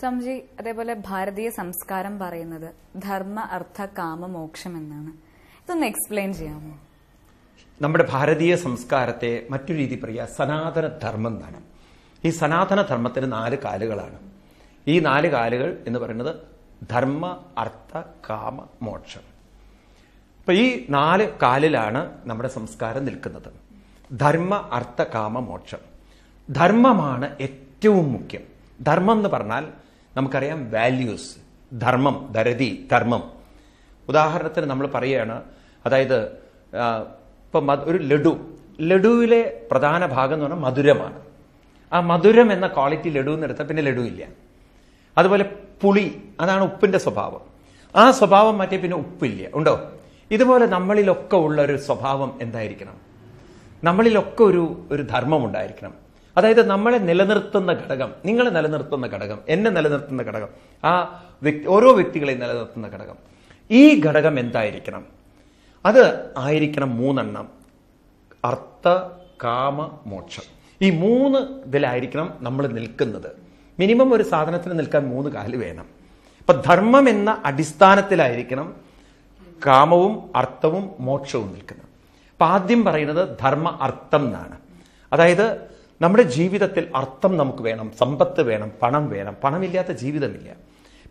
സ്വാമിജി, അതേപോലെ ഭാരതീയ സംസ്കാരം പറയുന്നത് ധർമ്മ അർത്ഥ കാമ മോക്ഷം എന്നാണ്. ഇതൊന്ന് എക്സ്പ്ലെയിൻ ചെയ്യാമോ? നമ്മുടെ ഭാരതീയ സംസ്കാരത്തെ മറ്റൊരു രീതി പറയുക സനാതന ധർമ്മം എന്നാണ്. ഈ സനാതന ധർമ്മത്തിന് 4 കാലുകളാണ്. ഈ 4 കാലുകൾ എന്ന് പറയുന്നത് ധർമ്മ അർത്ഥ കാമ മോക്ഷം. അപ്പൊ ഈ 4 കാലിലാണ് നമ്മുടെ സംസ്കാരം നിൽക്കുന്നത്. ധർമ്മ അർത്ഥ കാമ മോക്ഷം. ധർമ്മമാണ് ഏറ്റവും മുഖ്യം. ധർമ്മം എന്ന് പറഞ്ഞാൽ നമുക്കറിയാം വാല്യൂസ്. ധർമ്മം, ധരതി, ധർമ്മം. ഉദാഹരണത്തിന് നമ്മൾ പറയുകയാണ്, അതായത് ഇപ്പൊ ഒരു ലഡുവിലെ പ്രധാന ഭാഗം എന്ന് പറഞ്ഞാൽ മധുരമാണ്. ആ മധുരം എന്ന ക്വാളിറ്റി ലഡുവിന് എടുത്താൽ പിന്നെ ലഡു ഇല്ല. അതുപോലെ പുളി, അതാണ് ഉപ്പിന്റെ സ്വഭാവം. ആ സ്വഭാവം മാറ്റിയ പിന്നെ ഉപ്പില്ല, ഉണ്ടോ? ഇതുപോലെ നമ്മളിലൊക്കെ ഉള്ള ഒരു സ്വഭാവം എന്തായിരിക്കണം? നമ്മളിലൊക്കെ ഒരു ധർമ്മം ഉണ്ടായിരിക്കണം. അതായത് നമ്മളെ നിലനിർത്തുന്ന ഘടകം, നിങ്ങളെ നിലനിർത്തുന്ന ഘടകം, എന്നെ നിലനിർത്തുന്ന ഘടകം, ആ ഓരോ വ്യക്തികളെയും നിലനിർത്തുന്ന ഘടകം, ഈ ഘടകം എന്തായിരിക്കണം? അത് ആയിരിക്കണം 3 എണ്ണം. അർത്ഥ കാമ മോക്ഷം. ഈ 3 ഇതിലായിരിക്കണം നമ്മൾ നിൽക്കുന്നത്. മിനിമം ഒരു സാധനത്തിന് നിൽക്കാൻ 3 കാല് വേണം. അപ്പൊ ധർമ്മം എന്ന അടിസ്ഥാനത്തിലായിരിക്കണം കാമവും അർത്ഥവും മോക്ഷവും നിൽക്കുന്നത്. അപ്പൊ ആദ്യം പറയുന്നത് ധർമ്മ അർത്ഥം എന്നാണ്. അതായത് നമ്മുടെ ജീവിതത്തിൽ അർത്ഥം നമുക്ക് വേണം, സമ്പത്ത് വേണം, പണം വേണം. പണമില്ലാത്ത ജീവിതമില്ല.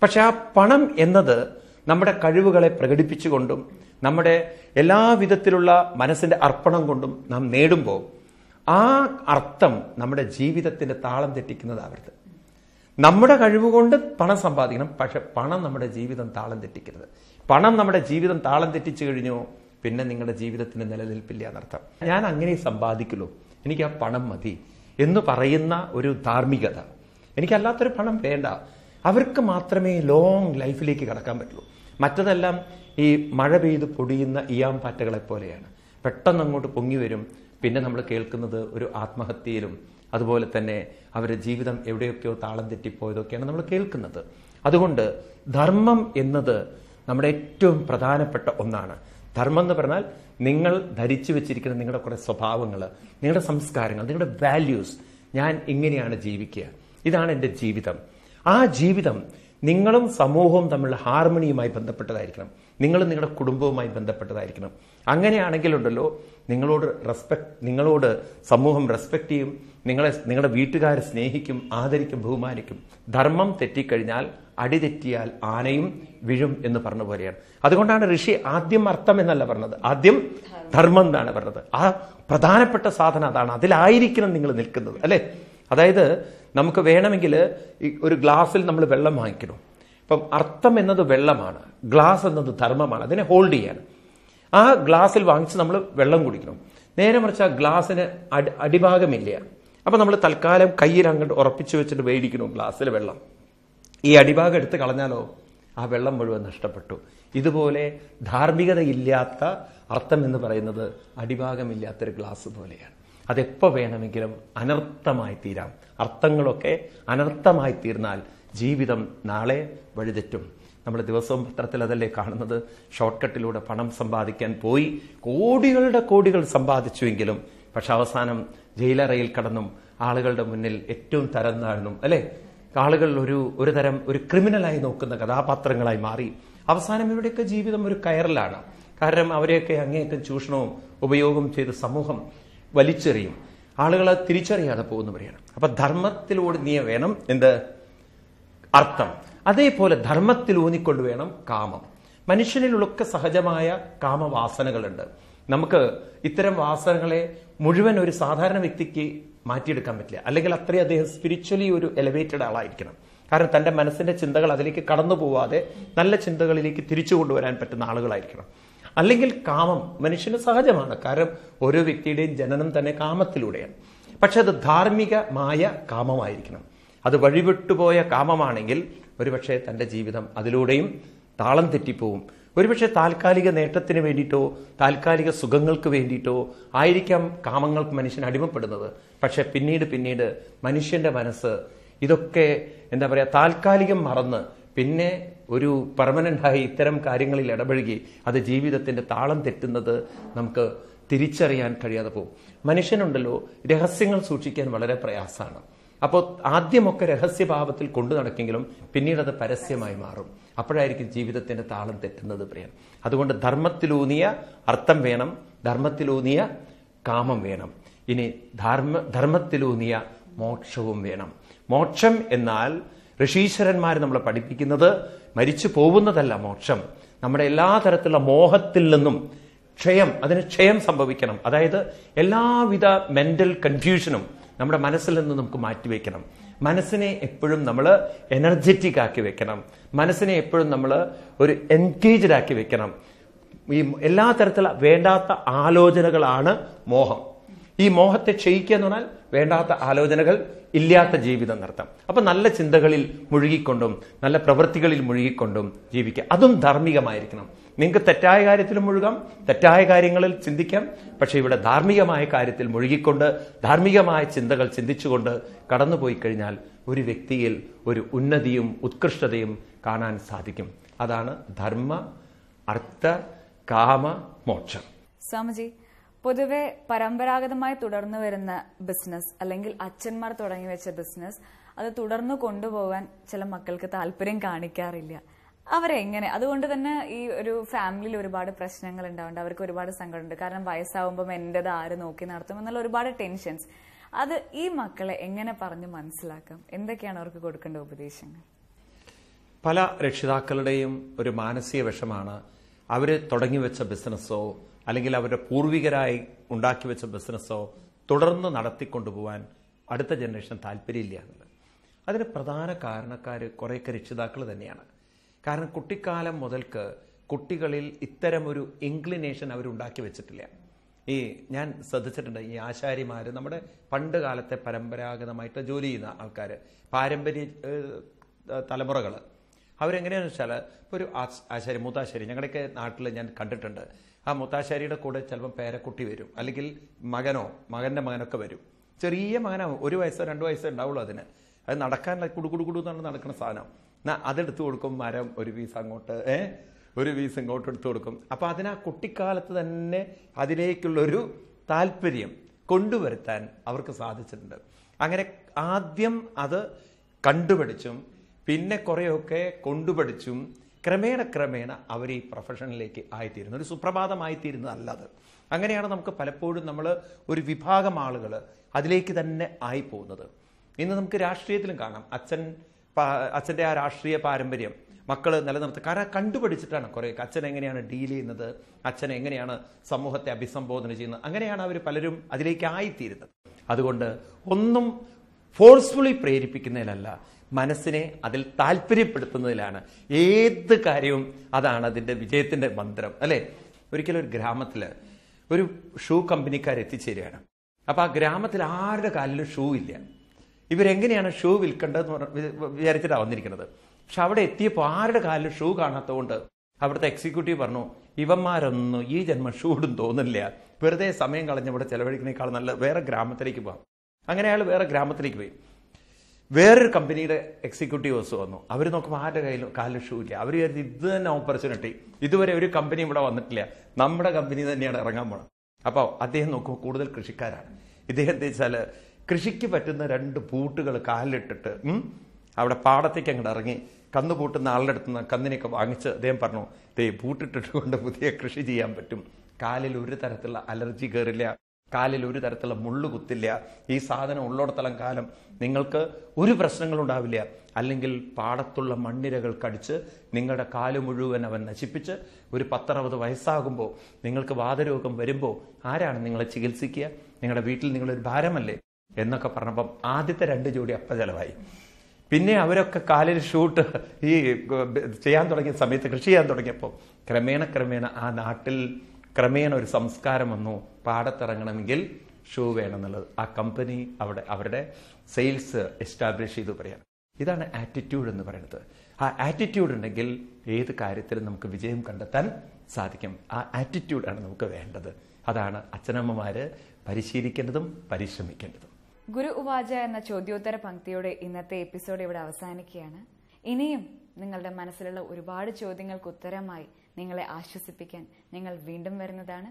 പക്ഷെ ആ പണം എന്നത് നമ്മുടെ കഴിവുകളെ പ്രകടിപ്പിച്ചുകൊണ്ടും നമ്മുടെ എല്ലാവിധത്തിലുള്ള മനസ്സിന്റെ അർപ്പണം കൊണ്ടും നാം നേടുമ്പോൾ ആ അർത്ഥം നമ്മുടെ ജീവിതത്തിന്റെ താളം തെറ്റിക്കുന്നതാവരുത്. നമ്മുടെ കഴിവുകൊണ്ട് പണം സമ്പാദിക്കണം, പക്ഷെ പണം നമ്മുടെ ജീവിതം താളം തെറ്റിക്കരുത്. പണം നമ്മുടെ ജീവിതം താളം തെറ്റിച്ചു കഴിഞ്ഞോ പിന്നെ നിങ്ങളുടെ ജീവിതത്തിന് നിലനിൽപ്പില്ല എന്നർത്ഥം. ഞാൻ അങ്ങനെ സമ്പാദിക്കുള്ളൂ, എനിക്ക് ആ പണം മതി എന്ന് പറയുന്ന ഒരു ധാർമ്മികത, എനിക്കല്ലാത്തൊരു പണം വേണ്ട, അവർക്ക് മാത്രമേ ലോങ് ലൈഫിലേക്ക് കടക്കാൻ പറ്റുള്ളൂ. മറ്റതെല്ലാം ഈ മഴ പെയ്ത് പൊടിയുന്ന ഈയാംപാറ്റകളെ പോലെയാണ്. പെട്ടെന്ന് അങ്ങോട്ട് പൊങ്ങി വരും. പിന്നെ നമ്മൾ കേൾക്കുന്നത് ഒരു ആത്മഹത്യയിലും അതുപോലെ തന്നെ അവരുടെ ജീവിതം എവിടെയൊക്കെയോ താളം തെറ്റിപ്പോയതൊക്കെയാണ് നമ്മൾ കേൾക്കുന്നത്. അതുകൊണ്ട് ധർമ്മം എന്നത് നമ്മുടെ ഏറ്റവും പ്രധാനപ്പെട്ട ഒന്നാണ്. ധർമ്മം എന്ന് പറഞ്ഞാൽ നിങ്ങൾ ധരിച്ചു വെച്ചിരിക്കുന്ന നിങ്ങളുടെ കുറെ സ്വഭാവങ്ങൾ, നിങ്ങളുടെ സംസ്കാരങ്ങൾ, നിങ്ങളുടെ വാല്യൂസ്. ഞാൻ ഇങ്ങനെയാണ് ജീവിക്കുക, ഇതാണ് എൻ്റെ ജീവിതം. ആ ജീവിതം നിങ്ങളും സമൂഹവും തമ്മിലുള്ള ഹാർമണിയുമായി ബന്ധപ്പെട്ടതായിരിക്കണം. നിങ്ങളും നിങ്ങളുടെ കുടുംബവുമായി ബന്ധപ്പെട്ടതായിരിക്കണം. അങ്ങനെയാണെങ്കിലുണ്ടല്ലോ നിങ്ങളോട് സമൂഹം റെസ്പെക്ട് ചെയ്യും, നിങ്ങളുടെ വീട്ടുകാരെ സ്നേഹിക്കും, ആദരിക്കും, ബഹുമാനിക്കും. ധർമ്മം തെറ്റിക്കഴിഞ്ഞാൽ അടിതെറ്റിയാൽ ആനയും വീഴും എന്ന് പറഞ്ഞ പോലെയാണ്. അതുകൊണ്ടാണ് ഋഷി ആദ്യം അർത്ഥം എന്നല്ല പറഞ്ഞത്, ആദ്യം ധർമ്മം എന്നാണ് പറഞ്ഞത്. ആ പ്രധാനപ്പെട്ട സാധനം അതാണ്. അതിലായിരിക്കണം നിങ്ങൾ നിൽക്കുന്നത്, അല്ലെ? അതായത് നമുക്ക് വേണമെങ്കിൽ ഒരു ഗ്ലാസ്സിൽ നമ്മൾ വെള്ളം വാങ്ങിക്കണം. ഇപ്പം അർത്ഥം എന്നത് വെള്ളമാണ്, ഗ്ലാസ് എന്നത് ധർമ്മമാണ്. അതിനെ ഹോൾഡ് ചെയ്യാൻ ആ ഗ്ലാസ്സിൽ വാങ്ങിച്ച് നമ്മൾ വെള്ളം കുടിക്കണം. നേരെ മറിച്ച് ആ ഗ്ലാസ്സിന് അടിഭാഗമില്ല. അപ്പൊ നമ്മൾ തൽക്കാലം കയ്യിൽ അങ്ങോട്ട് ഉറപ്പിച്ചു വെച്ചിട്ട് മേടിക്കണം ഗ്ലാസ്സിൽ വെള്ളം. ഈ അടിഭാഗം എടുത്ത് കളഞ്ഞാലോ ആ വെള്ളം മുഴുവൻ നഷ്ടപ്പെട്ടു. ഇതുപോലെ ധാർമ്മികതയില്ലാത്ത അർത്ഥം എന്ന് പറയുന്നത് അടിഭാഗമില്ലാത്തൊരു ഗ്ലാസ് പോലെയാണ്. അതെപ്പോ വേണമെങ്കിലും അനർത്ഥമായി തീരാം. അർത്ഥങ്ങളൊക്കെ അനർത്ഥമായി തീർന്നാൽ ജീവിതം നാളെ വഴിതെറ്റും. നമ്മൾ ദിവസവും പത്രത്തിൽ അതല്ലേ കാണുന്നത്? ഷോർട്ട് കട്ടിലൂടെ പണം സമ്പാദിക്കാൻ പോയി കോടികളുടെ കോടികൾ സമ്പാദിച്ചുവെങ്കിലും പക്ഷെ അവസാനം ജയിലറയിൽ കടന്നും ആളുകളുടെ മുന്നിൽ ഏറ്റവും തരം താഴ്ന്നും, അല്ലെ? ആളുകൾ ഒരു തരം ഒരു ക്രിമിനലായി നോക്കുന്ന കഥാപാത്രങ്ങളായി മാറി. അവസാനം ഇവിടെയൊക്കെ ജീവിതം ഒരു കയറിലാണ്. കാരണം അവരെയൊക്കെ അങ്ങേയറ്റം ചൂഷണവും ഉപയോഗം ചെയ്ത് സമൂഹം വലിച്ചെറിയും. ആളുകളെ തിരിച്ചറിയാതെ പോകുന്നവരെയാണ്. അപ്പൊ ധർമ്മത്തിലൂടെ നീ വേണം എന്ത്? അർത്ഥം. അതേപോലെ ധർമ്മത്തിൽ ഊന്നിക്കൊണ്ട് വേണം കാമം. മനുഷ്യനിലൊക്കെ സഹജമായ കാമവാസനകളുണ്ട്. നമുക്ക് ഇത്തരം വാസനകളെ മുഴുവൻ ഒരു സാധാരണ വ്യക്തിക്ക് മാറ്റിയെടുക്കാൻ പറ്റില്ല. അല്ലെങ്കിൽ അത്രയും അദ്ദേഹം സ്പിരിച്വലി ഒരു എലിവേറ്റഡ് ആളായിരിക്കണം. കാരണം തന്റെ മനസ്സിന്റെ ചിന്തകൾ അതിലേക്ക് കടന്നു പോവാതെ നല്ല ചിന്തകളിലേക്ക് തിരിച്ചു കൊണ്ടുവരാൻ പറ്റുന്ന ആളുകളായിരിക്കണം. അല്ലെങ്കിൽ കാമം മനുഷ്യന് സഹജമാണ്. കാരണം ഓരോ വ്യക്തിയുടെയും ജനനം തന്നെ കാമത്തിലൂടെയാണ്. പക്ഷെ അത് ധാർമ്മികമായ കാമമായിരിക്കണം. അത് വഴിവിട്ടുപോയ കാമമാണെങ്കിൽ ഒരുപക്ഷെ തന്റെ ജീവിതം അതിലൂടെയും താളം തെറ്റിപ്പോവും. ഒരുപക്ഷെ താൽക്കാലിക നേട്ടത്തിന് വേണ്ടിയിട്ടോ താൽക്കാലിക സുഖങ്ങൾക്ക് വേണ്ടിയിട്ടോ ആയിരിക്കാം കാമങ്ങൾക്ക് മനുഷ്യൻ അടിമപ്പെടുന്നത്. പക്ഷെ പിന്നീട് മനുഷ്യന്റെ മനസ്സ് ഇതൊക്കെ എന്താ പറയാ താൽക്കാലികം മറന്ന് പിന്നെ ഒരു പെർമനന്റായി ഇത്തരം കാര്യങ്ങളിൽ ഇടപഴകി അത് ജീവിതത്തിന്റെ താളം തെറ്റുന്നത് നമുക്ക് തിരിച്ചറിയാൻ കഴിയാതെ പോകും. മനുഷ്യനുണ്ടല്ലോ രഹസ്യങ്ങൾ സൂക്ഷിക്കാൻ വളരെ പ്രയാസമാണ്. അപ്പോൾ ആദ്യമൊക്കെ രഹസ്യഭാവത്തിൽ കൊണ്ടു നടക്കെങ്കിലും പിന്നീട് അത് പരസ്യമായി മാറും. അപ്പോഴായിരിക്കും ജീവിതത്തിന്റെ താളം തെറ്റുന്നത് പ്രിയൻ. അതുകൊണ്ട് ധർമ്മത്തിലൂന്നിയ അർത്ഥം വേണം, ധർമ്മത്തിലൂന്നിയ കാമം വേണം. ഇനി ധർമ്മത്തിലൂന്നിയ മോക്ഷവും വേണം. മോക്ഷം എന്നാൽ ഋഷീശ്വരന്മാർ നമ്മളെ പഠിപ്പിക്കുന്നത് മരിച്ചു പോകുന്നതല്ല മോക്ഷം. നമ്മുടെ എല്ലാ തരത്തിലുള്ള മോഹത്തിൽ നിന്നും അതിന് ക്ഷയം സംഭവിക്കണം. അതായത് എല്ലാവിധ മെന്റൽ കൺഫ്യൂഷനും നമ്മുടെ മനസ്സിൽ നിന്ന് നമുക്ക് മാറ്റിവെക്കണം. മനസ്സിനെ എപ്പോഴും നമ്മൾ എനർജറ്റിക് ആക്കി വെക്കണം. മനസ്സിനെ എപ്പോഴും നമ്മൾ ഒരു എൻഗേജ്ഡ് ആക്കി വെക്കണം. ഈ എല്ലാ തരത്തിലുള്ള വേണ്ടാത്ത ആലോചനകളാണ് മോഹം. ഈ മോഹത്തെ ക്ഷയിക്കുക എന്ന് പറഞ്ഞാൽ വേണ്ടാത്ത ആലോചനകൾ ഇല്ലാത്ത ജീവിതം നടത്താം. അപ്പൊ നല്ല ചിന്തകളിൽ മുഴുകിക്കൊണ്ടും നല്ല പ്രവൃത്തികളിൽ മുഴുകിക്കൊണ്ടും ജീവിക്കുക. അതും ധാർമ്മികമായിരിക്കണം. നിങ്ങൾക്ക് തെറ്റായ കാര്യത്തിലും മുഴുകാം, തെറ്റായ കാര്യങ്ങളിൽ ചിന്തിക്കാം. പക്ഷെ ഇവിടെ ധാർമ്മികമായ കാര്യത്തിൽ മുഴുകിക്കൊണ്ട് ധാർമ്മികമായ ചിന്തകൾ ചിന്തിച്ചുകൊണ്ട് കടന്നുപോയി കഴിഞ്ഞാൽ ഒരു വ്യക്തിയിൽ ഒരു ഉന്നതിയും ഉത്കൃഷ്ടതയും കാണാൻ സാധിക്കും. അതാണ് ധർമ്മ, അർത്ഥ, കാമ, മോക്ഷം. സ്വാമിജി, പൊതുവെ പരമ്പരാഗതമായി തുടർന്നു വരുന്ന ബിസിനസ് അല്ലെങ്കിൽ അച്ഛന്മാർ തുടങ്ങി വെച്ച ബിസിനസ് അത് തുടർന്നു കൊണ്ടുപോകാൻ ചില മക്കൾക്ക് താല്പര്യം കാണിക്കാറില്ല. അവരെങ്ങനെ? അതുകൊണ്ട് തന്നെ ഈ ഒരു ഫാമിലിയിൽ ഒരുപാട് പ്രശ്നങ്ങൾ ഉണ്ടാവുന്നുണ്ട്. അവർക്ക് ഒരുപാട് സങ്കടമുണ്ട്. കാരണം വയസ്സാവുമ്പോൾ എന്റേത് ആര് നോക്കി നടത്തും എന്നുള്ള ഒരുപാട് ടെൻഷൻസ്. അത് ഈ മക്കളെ എങ്ങനെ പറഞ്ഞു മനസ്സിലാക്കാം? എന്തൊക്കെയാണ് അവർക്ക് കൊടുക്കേണ്ട ഉപദേശങ്ങൾ? പല രക്ഷിതാക്കളുടെയും ഒരു മാനസിക വിഷമാണ് അവര് തുടങ്ങി വെച്ച ബിസിനസ്സോ അല്ലെങ്കിൽ അവരുടെ പൂർവികരായി ഉണ്ടാക്കി വെച്ച ബിസിനസ്സോ തുടർന്ന് നടത്തിക്കൊണ്ടുപോകാൻ അടുത്ത ജനറേഷൻ താല്പര്യമില്ല എന്നുള്ളത്. അതിന് പ്രധാന കാരണക്കാർ കുറേയൊക്കെ രക്ഷിതാക്കൾ തന്നെയാണ്. കാരണം കുട്ടിക്കാലം മുതൽക്ക് കുട്ടികളിൽ ഇത്തരമൊരു ഇൻക്ലിനേഷൻ അവരുണ്ടാക്കി വെച്ചിട്ടില്ല. ഞാൻ ശ്രദ്ധിച്ചിട്ടുണ്ട്, ഈ ആശാരിമാർ നമ്മുടെ പണ്ട് കാലത്തെ പരമ്പരാഗതമായിട്ട് ജോലി ചെയ്യുന്ന ആൾക്കാർ, പാരമ്പര്യ തലമുറകൾ, അവരെങ്ങനെയാണെന്ന് വെച്ചാൽ ഇപ്പോൾ ഒരു ആശാരി, മൂത്താശാരി ഞങ്ങളുടെയൊക്കെ നാട്ടിൽ ഞാൻ കണ്ടിട്ടുണ്ട്. ആ മൂത്താശാരിയുടെ കൂടെ ചിലപ്പോൾ പേരക്കുട്ടി വരും, അല്ലെങ്കിൽ മകന്റെ മകനൊക്കെ വരും. ചെറിയ മകനാവും, 1 വയസ്സോ 2 വയസ്സോ ഉണ്ടാവുള്ളൂ. അത് നടക്കാൻ കുടുകുടുകുടു എന്നാണ് നടക്കുന്ന സാധനം. അതെടുത്തു കൊടുക്കും, മരം ഒരു പീസ് അങ്ങോട്ട്, ഒരു പീസ് ഇങ്ങോട്ട് എടുത്തു കൊടുക്കും. അപ്പൊ അതിനാ കുട്ടിക്കാലത്ത് തന്നെ അതിലേക്കുള്ളൊരു താല്പര്യം കൊണ്ടുവരുത്താൻ അവർക്ക് സാധിച്ചിട്ടുണ്ട്. അങ്ങനെ ആദ്യം അത് കണ്ടുപഠിച്ചും പിന്നെ കുറെയൊക്കെ കൊണ്ടുപഠിച്ചും ക്രമേണ അവർ ഈ പ്രൊഫഷനിലേക്ക് ആയിത്തീരുന്നു. ഒരു സുപ്രഭാതമായിത്തീരുന്നതല്ല അത്. അങ്ങനെയാണ് നമുക്ക് പലപ്പോഴും നമ്മൾ ഒരു വിഭാഗം ആളുകൾ അതിലേക്ക് തന്നെ ആയിപ്പോകുന്നത്. ഇന്ന് നമുക്ക് രാഷ്ട്രീയത്തിലും കാണാം, അച്ഛൻ്റെ ആ രാഷ്ട്രീയ പാരമ്പര്യം മക്കള് നിലനിർത്തുക. കാരണം കണ്ടുപഠിച്ചിട്ടാണ് കുറെ. അച്ഛൻ എങ്ങനെയാണ് ഡീൽ ചെയ്യുന്നത്, അച്ഛൻ എങ്ങനെയാണ് സമൂഹത്തെ അഭിസംബോധന ചെയ്യുന്നത്, അങ്ങനെയാണ് അവർ പലരും അതിലേക്ക് ആയിത്തീരുന്നത്. അതുകൊണ്ട് ഒന്നും ഫോഴ്സ്ഫുള്ളി പ്രേരിപ്പിക്കുന്നതിലല്ല, മനസ്സിനെ അതിൽ താല്പര്യപ്പെടുത്തുന്നതിലാണ് ഏത് കാര്യവും. അതാണ് അതിന്റെ വിജയത്തിന്റെ മന്ത്രം, അല്ലെ? ഒരിക്കലും ഒരു ഗ്രാമത്തില് ഒരു ഷൂ കമ്പനിക്കാർ എത്തിച്ചേരുകയാണ്. അപ്പൊ ആ ഗ്രാമത്തിൽ ആരുടെ കാലിലും ഷൂ ഇല്ല. ഇവരെങ്ങനെയാണ് ഷൂ വിൽക്കേണ്ടതെന്ന് വിചാരിച്ചിട്ടാണ് വന്നിരിക്കുന്നത്. പക്ഷെ അവിടെ എത്തിയപ്പോൾ ആരുടെ കാലിൽ ഷൂ കാണാത്തതുകൊണ്ട് അവിടുത്തെ എക്സിക്യൂട്ടീവ് പറഞ്ഞു, ഇവന്മാരൊന്നും ഈ ജന്മം ഷൂ ഇടും തോന്നില്ല, വെറുതെ സമയം കളഞ്ഞ് ഇവിടെ ചെലവഴിക്കുന്നേക്കാൾ നല്ല വേറെ ഗ്രാമത്തിലേക്ക് പോകാം. അങ്ങനെ അയാൾ വേറെ ഗ്രാമത്തിലേക്ക് പോയി. വേറൊരു കമ്പനിയുടെ എക്സിക്യൂട്ടീവ്സ് വന്നു. അവർ നോക്കുമ്പോൾ ആരുടെ കാലിൽ ഷൂ ഇല്ല. അവർ വിചാരിച്ചു ഇത് തന്നെ ഓപ്പർച്യൂണിറ്റി, ഇതുവരെ ഒരു കമ്പനി ഇവിടെ വന്നിട്ടില്ല, നമ്മുടെ കമ്പനി തന്നെയാണ് ഇറങ്ങാൻ പോണം. അപ്പോൾ അദ്ദേഹം നോക്കുമ്പോൾ കൂടുതൽ കൃഷിക്കാരാണ്. ഇദ്ദേഹം എന്താ വെച്ചാൽ കൃഷിക്ക് പറ്റുന്ന 2 ബൂട്ടുകൾ കാലിലിട്ടിട്ട് അവിടെ പാടത്തേക്ക് അങ്ങോട്ട് ഇറങ്ങി കന്ന് പൂട്ടുന്ന ആളുടെ അടുത്ത് നിന്ന് കന്നിനെയൊക്കെ വാങ്ങിച്ച് അദ്ദേഹം പറഞ്ഞു, ബൂട്ടിട്ടിട്ട് കൊണ്ട് പുതിയ കൃഷി ചെയ്യാൻ പറ്റും. കാലിൽ ഒരു തരത്തിലുള്ള അലർജി കയറില്ല, കാലിൽ ഒരു തരത്തിലുള്ള മുള്ളു കുത്തില്ല. ഈ സാധനം ഉള്ളിടത്തോളം കാലം നിങ്ങൾക്ക് ഒരു പ്രശ്നങ്ങളുണ്ടാവില്ല. അല്ലെങ്കിൽ പാടത്തുള്ള മണ്ണിരകൾ കടിച്ച് നിങ്ങളുടെ കാല് മുഴുവൻ അവൻ നശിപ്പിച്ച് ഒരു 10-60 വയസ്സാകുമ്പോൾ നിങ്ങൾക്ക് വാതരോഗം വരുമ്പോൾ ആരാണ് നിങ്ങളെ ചികിത്സിക്കുക? നിങ്ങളുടെ വീട്ടിൽ നിങ്ങളൊരു ഭാരമല്ലേ എന്നൊക്കെ പറഞ്ഞപ്പം ആദ്യത്തെ 2 ജോഡി ചെലവായി. പിന്നെ അവരൊക്കെ കാലിൽ ഷൂട്ട് ചെയ്യാൻ തുടങ്ങിയ സമയത്ത്, കൃഷി ചെയ്യാൻ തുടങ്ങിയപ്പോൾ ക്രമേണ ആ നാട്ടിൽ ഒരു സംസ്കാരം വന്നു. പാടത്തിറങ്ങണമെങ്കിൽ ഷൂ വേണമെന്നുള്ളത്. ആ കമ്പനി അവരുടെ സെയിൽസ് എസ്റ്റാബ്ലിഷ് ചെയ്തു പറയാം. ഇതാണ് ആറ്റിറ്റ്യൂഡ് എന്ന് പറയുന്നത്. ആ ആറ്റിറ്റ്യൂഡ് ഉണ്ടെങ്കിൽ ഏത് കാര്യത്തിലും നമുക്ക് വിജയം കണ്ടെത്താൻ സാധിക്കും. ആ ആറ്റിറ്റ്യൂഡാണ് നമുക്ക് വേണ്ടത്. അതാണ് അച്ഛനമ്മമാര് പരിശീലിക്കേണ്ടതും പരിശ്രമിക്കേണ്ടതും. ഗുരു ഉവാച എന്ന ചോദ്യോത്തര പങ്ക്തിയോടെ ഇന്നത്തെ എപ്പിസോഡ് ഇവിടെ അവസാനിക്കുകയാണ്. ഇനിയും നിങ്ങളുടെ മനസ്സിലുള്ള ഒരുപാട് ചോദ്യങ്ങൾക്ക് ഉത്തരമായി നിങ്ങളെ ആശ്വസിപ്പിക്കാൻ ഞങ്ങൾ വീണ്ടും വരുന്നതാണ്.